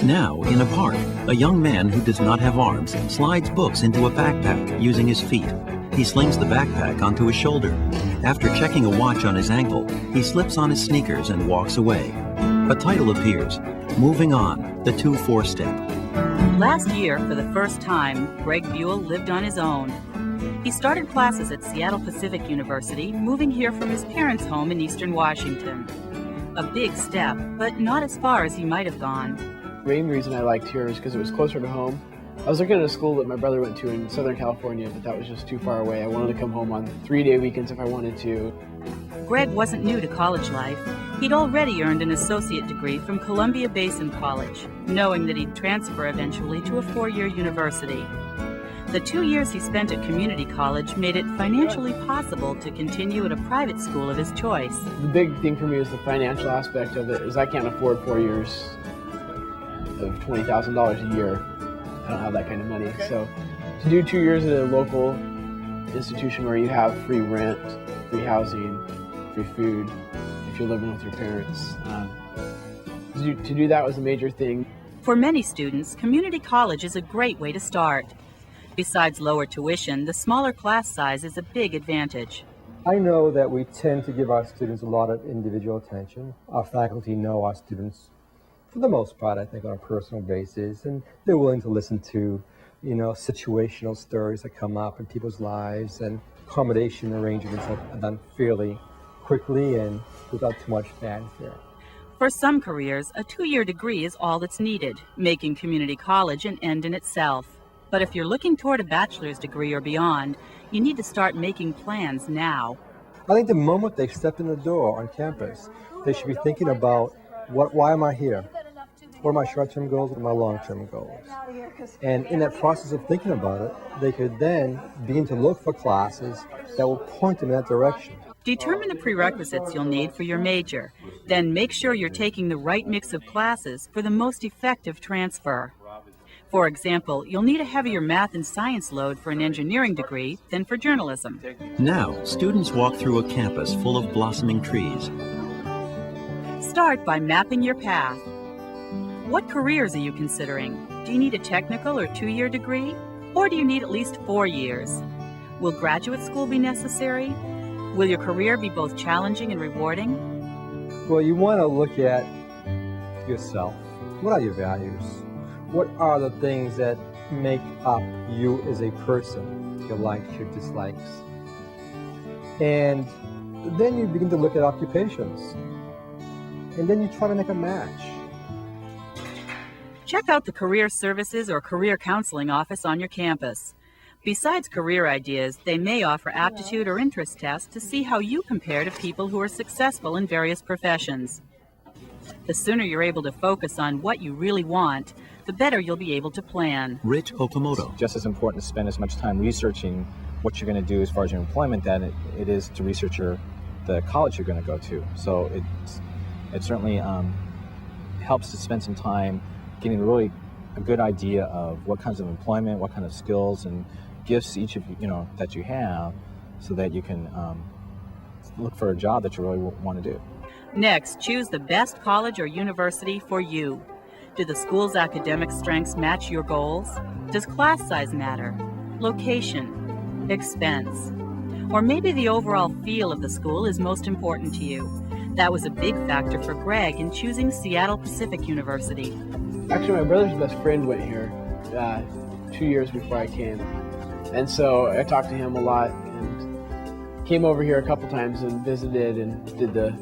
Now, in a park, a young man who does not have arms slides books into a backpack using his feet. He slings the backpack onto his shoulder. After checking a watch on his ankle, he slips on his sneakers and walks away. A title appears, Moving On, the 2-4-step. Last year, for the first time, Greg Buell lived on his own. He started classes at Seattle Pacific University, moving here from his parents' home in eastern Washington. A big step, but not as far as he might have gone. The main reason I liked here is because it was closer to home. I was looking at a school that my brother went to in Southern California, but that was just too far away. I wanted to come home on 3-day weekends if I wanted to. Greg wasn't new to college life. He'd already earned an associate degree from Columbia Basin College, knowing that he'd transfer eventually to a 4-year university. The 2 years he spent at community college made it financially possible to continue at a private school of his choice. The big thing for me is the financial aspect of it, is I can't afford 4 years of $20,000 a year. I don't have that kind of money. So to do 2 years at a local institution where you have free rent, free housing, free food, if you're living with your parents, to do that was a major thing. For many students, community college is a great way to start. Besides lower tuition, the smaller class size is a big advantage. I know that we tend to give our students a lot of individual attention. Our faculty know our students, for the most part, I think, on a personal basis, and they're willing to listen to, situational stories that come up in people's lives, and accommodation arrangements are done fairly quickly and without too much fanfare. For some careers, a 2-year degree is all that's needed, making community college an end in itself. But if you're looking toward a bachelor's degree or beyond, you need to start making plans now. I think the moment they step in the door on campus, they should be thinking about, why am I here? What are my short-term goals? What are my long-term goals? And in that process of thinking about it, they could then begin to look for classes that will point them in that direction. Determine the prerequisites you'll need for your major. Then make sure you're taking the right mix of classes for the most effective transfer. For example, you'll need a heavier math and science load for an engineering degree than for journalism. Now, students walk through a campus full of blossoming trees. Start by mapping your path. What careers are you considering? Do you need a technical or 2-year degree? Or do you need at least 4 years? Will graduate school be necessary? Will your career be both challenging and rewarding? Well, you want to look at yourself. What are your values? What are the things that make up you as a person, your likes, your dislikes? And then you begin to look at occupations. And then you try to make a match. Check out the Career Services or Career Counseling office on your campus. Besides career ideas, they may offer aptitude or interest tests to see how you compare to people who are successful in various professions. The sooner you're able to focus on what you really want, the better you'll be able to plan. Rich Okamoto. It's just as important to spend as much time researching what you're going to do as far as your employment than it is to research the college you're going to go to. So it certainly helps to spend some time getting really a good idea of what kinds of employment, what kind of skills and gifts each of you that you have, so that you can look for a job that you really want to do. Next, choose the best college or university for you. Do the school's academic strengths match your goals? Does class size matter? Location? Expense? Or maybe the overall feel of the school is most important to you. That was a big factor for Greg in choosing Seattle Pacific University. Actually, my brother's best friend went here 2 years before I came. And so I talked to him a lot and came over here a couple times and visited and did the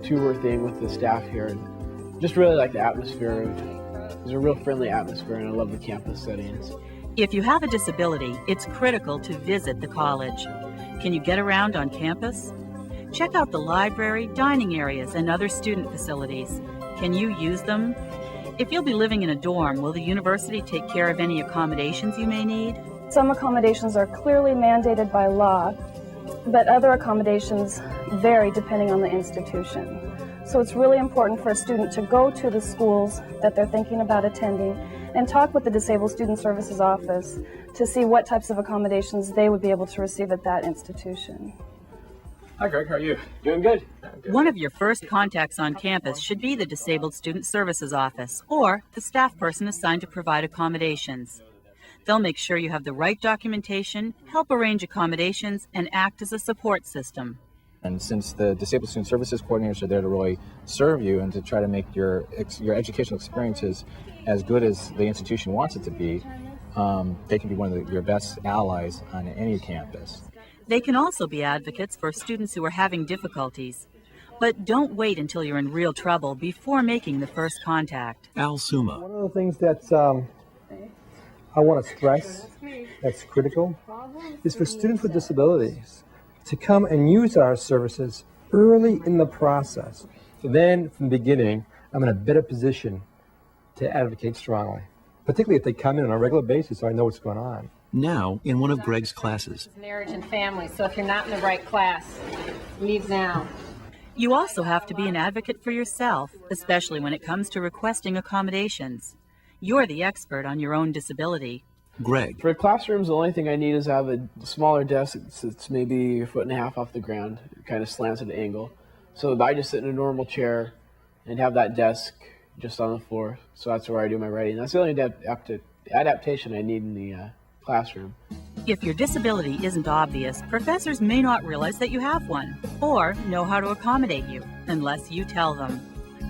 tour thing with the staff here. And just really like the atmosphere. It was a real friendly atmosphere, and I love the campus settings. If you have a disability, it's critical to visit the college. Can you get around on campus? Check out the library, dining areas, and other student facilities. Can you use them? If you'll be living in a dorm, will the university take care of any accommodations you may need? Some accommodations are clearly mandated by law, but other accommodations vary depending on the institution. So it's really important for a student to go to the schools that they're thinking about attending and talk with the Disabled Student Services office to see what types of accommodations they would be able to receive at that institution. Hi, Greg. How are you? Doing good. One of your first contacts on campus should be the Disabled Student Services Office or the staff person assigned to provide accommodations. They'll make sure you have the right documentation, help arrange accommodations, and act as a support system. And since the Disabled Student Services coordinators are there to really serve you and to try to make your educational experiences as good as the institution wants it to be, they can be one of your best allies on any campus. They can also be advocates for students who are having difficulties. But don't wait until you're in real trouble before making the first contact. Al Suma. One of the things that I want to stress that's critical is for students with disabilities to come and use our services early in the process. So then, from the beginning, I'm in a better position to advocate strongly, particularly if they come in on a regular basis so I know what's going on. Now, in one of Greg's classes. Marriage and family, so if you're not in the right class, leave now. You also have to be an advocate for yourself, especially when it comes to requesting accommodations. You're the expert on your own disability. Greg. For classrooms, the only thing I need is to have a smaller desk that's maybe 1.5 feet off the ground. It kind of slants at an angle. So I just sit in a normal chair and have that desk just on the floor. So that's where I do my writing. That's the only adaptation I need in the classroom. If your disability isn't obvious, professors may not realize that you have one or know how to accommodate you unless you tell them.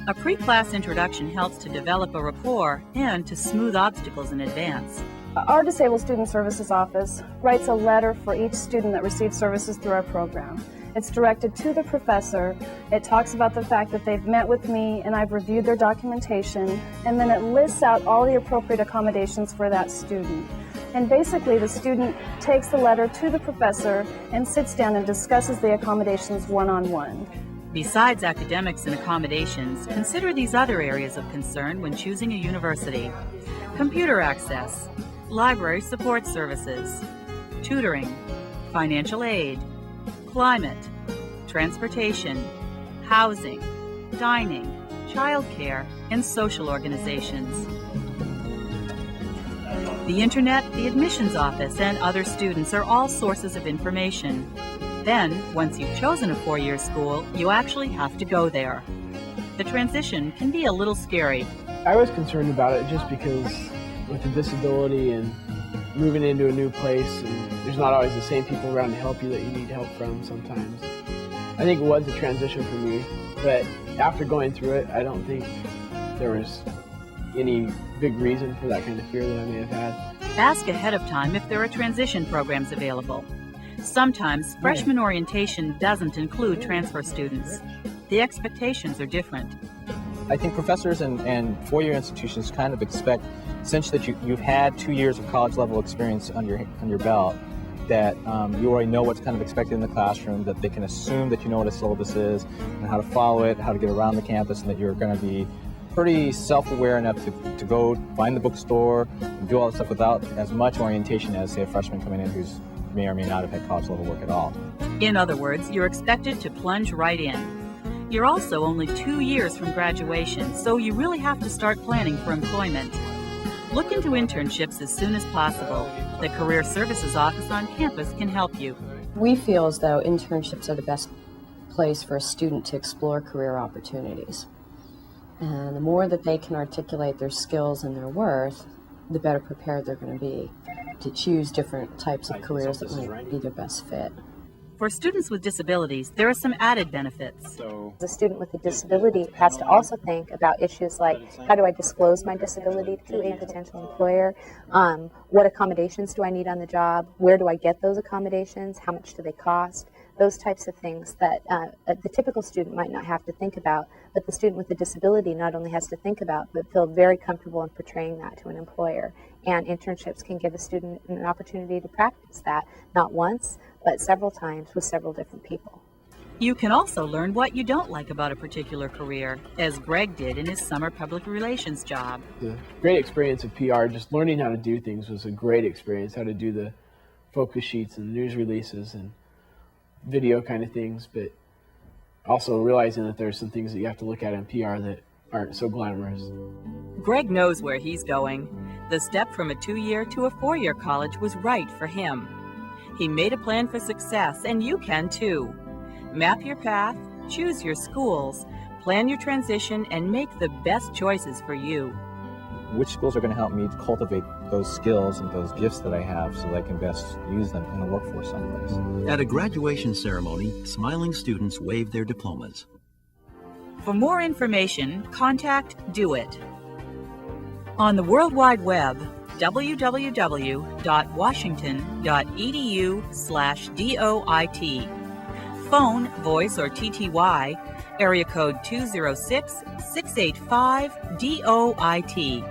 A pre-class introduction helps to develop a rapport and to smooth obstacles in advance. Our Disabled Student Services Office writes a letter for each student that receives services through our program. It's directed to the professor. It talks about the fact that they've met with me and I've reviewed their documentation, and then it lists out all the appropriate accommodations for that student. And basically the student takes the letter to the professor and sits down and discusses the accommodations one-on-one. Besides academics and accommodations, consider these other areas of concern when choosing a university. Computer access, library support services, tutoring, financial aid, climate, transportation, housing, dining, childcare, and social organizations. The internet, the admissions office, and other students are all sources of information. Then, once you've chosen a four-year school, you actually have to go there. The transition can be a little scary. I was concerned about it just because with the disability and moving into a new place, and there's not always the same people around to help you that you need help from sometimes. I think it was a transition for me, but after going through it, I don't think there was any big reason for that kind of fear that I may have had. Ask ahead of time if there are transition programs available. Sometimes freshman orientation doesn't include transfer students. The expectations are different. I think professors and four-year institutions kind of expect, since that you've had 2 years of college-level experience on your belt, that you already know what's kind of expected in the classroom, that they can assume that you know what a syllabus is and how to follow it, how to get around the campus, and that you're going to be pretty self-aware enough to go find the bookstore and do all that stuff without as much orientation as, say, a freshman coming in who's may or may not have had college-level work at all. In other words, you're expected to plunge right in. You're also only 2 years from graduation, so you really have to start planning for employment. Look into internships as soon as possible. The Career Services Office on campus can help you. We feel as though internships are the best place for a student to explore career opportunities. And the more that they can articulate their skills and their worth, the better prepared they're going to be to choose different types of careers that might be their best fit. For students with disabilities, there are some added benefits. The student with a disability has to also think about issues like, how do I disclose my disability to a potential employer? What accommodations do I need on the job? Where do I get those accommodations? How much do they cost? Those types of things that the typical student might not have to think about, but the student with a disability not only has to think about, but feel very comfortable in portraying that to an employer. And internships can give a student an opportunity to practice that, not once, but several times with several different people. You can also learn what you don't like about a particular career, as Greg did in his summer public relations job. The great experience of PR, just learning how to do things was a great experience, how to do the focus sheets and news releases and video kind of things, but also realizing that there's some things that you have to look at in PR that aren't so glamorous. Greg knows where he's going. The step from a 2-year to a 4-year college was right for him. He made a plan for success, and you can too. Map your path, choose your schools, plan your transition, and make the best choices for you. Which schools are going to help me cultivate those skills and those gifts that I have so that I can best use them in the workforce someplace. At a graduation ceremony, smiling students wave their diplomas. For more information, contact Do It. On the World Wide Web, www.washington.edu/DOIT. Phone, voice, or TTY, area code 206-685-DOIT.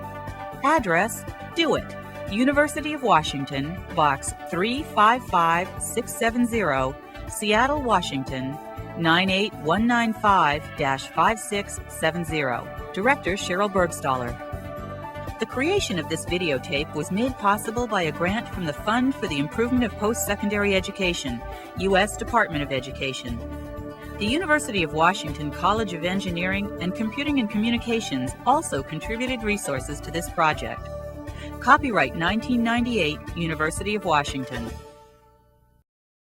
Address, Do It, University of Washington, Box 355670, Seattle, Washington, 98195-5670. Director Cheryl Bergstaller. The creation of this videotape was made possible by a grant from the Fund for the Improvement of Post-Secondary Education, U.S. Department of Education. The University of Washington College of Engineering and Computing and Communications also contributed resources to this project. Copyright 1998, University of Washington.